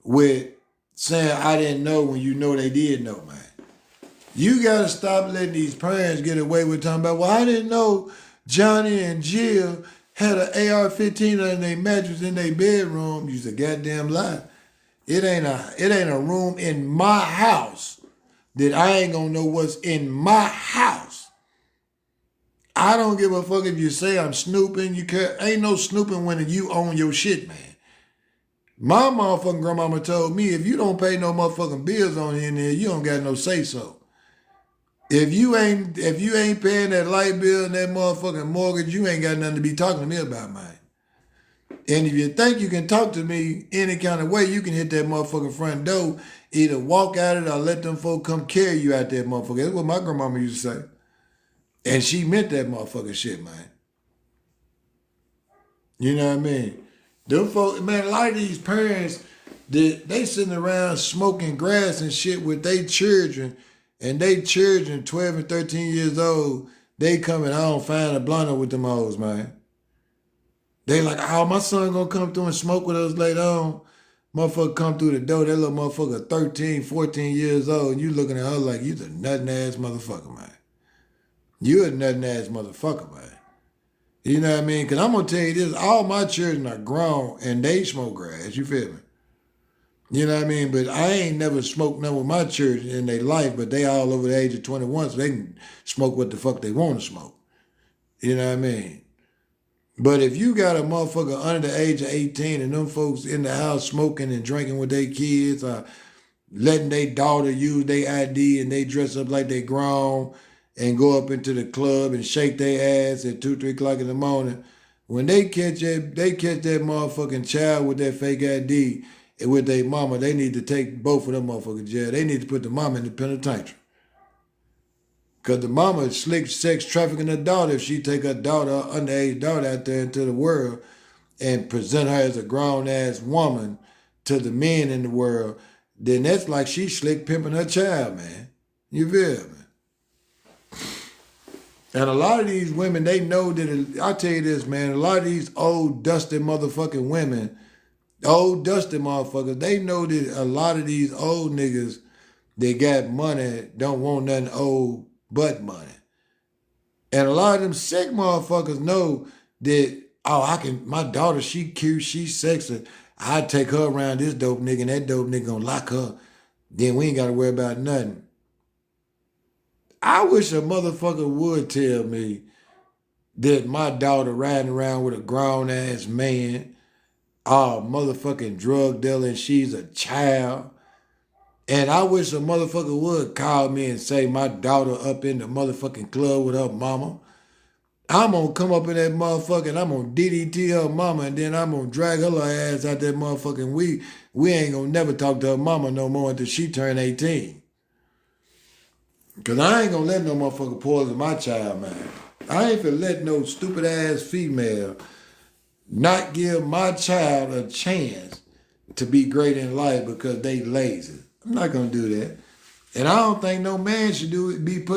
with saying I didn't know when you know they did know, man. You gotta stop letting these parents get away with talking about, well, I didn't know Johnny and Jill had an AR-15 in their mattress in their bedroom. You's a goddamn lie. It ain't a room in my house that I ain't gonna know what's in my house. I don't give a fuck if you say I'm snooping. You care. Ain't no snooping when you own your shit, man. My motherfucking grandmama told me if you don't pay no motherfucking bills on in there, you don't got no say so. If you ain't paying that light bill and that motherfucking mortgage, you ain't got nothing to be talking to me about, man. And if you think you can talk to me any kind of way, you can hit that motherfucking front door, either walk out it or let them folk come carry you out that motherfucker. That's what my grandmama used to say. And she meant that motherfucking shit, man. You know what I mean? Them folk, man, a lot of these parents, they sitting around smoking grass and shit with their children, and they children, 12 and 13 years old, they coming home find a blunter with them hoes, man. They like, oh, my son gonna come through and smoke with us later on. Motherfucker come through the door, that little motherfucker 13, 14 years old, and you looking at her like you a nutting ass motherfucker, man. You a nutting ass motherfucker, man. You know what I mean? Because I'm going to tell you this, all my children are grown and they smoke grass, you feel me? You know what I mean? But I ain't never smoked none with my children in their life, but they all over the age of 21, so they can smoke what the fuck they want to smoke. You know what I mean? But if you got a motherfucker under the age of 18 and them folks in the house smoking and drinking with their kids or letting their daughter use their ID and they dress up like they grown and go up into the club and shake their ass at 2, 3 o'clock in the morning, when they catch that motherfucking child with that fake ID and with their mama, they need to take both of them motherfucking jail. They need to put the mama in the penitentiary. Because the mama is slick sex trafficking her daughter if she take her daughter, her underage daughter out there into the world and present her as a grown-ass woman to the men in the world, then that's like she slick pimping her child, man. You feel me? And a lot of these women, they know that, I'll tell you this, man, a lot of these old, dusty motherfucking women, old, dusty motherfuckers, they know that a lot of these old niggas that got money don't want nothing old but money. And a lot of them sick motherfuckers know that, oh, my daughter, she cute, she sexy. I take her around this dope nigga and that dope nigga gonna lock her. Then we ain't gotta worry about nothing. I wish a motherfucker would tell me that my daughter riding around with a grown-ass man, motherfucking drug dealer, and she's a child. And I wish a motherfucker would call me and say my daughter up in the motherfucking club with her mama. I'm gonna come up in that motherfucker and I'm gonna DDT her mama and then I'm gonna drag her little ass out that motherfucking weed. We ain't gonna never talk to her mama no more until she turn 18. Because I ain't gonna let no motherfucker poison my child, man. I ain't finna let no stupid ass female not give my child a chance to be great in life because they lazy. I'm not gonna do that. And I don't think no man should be put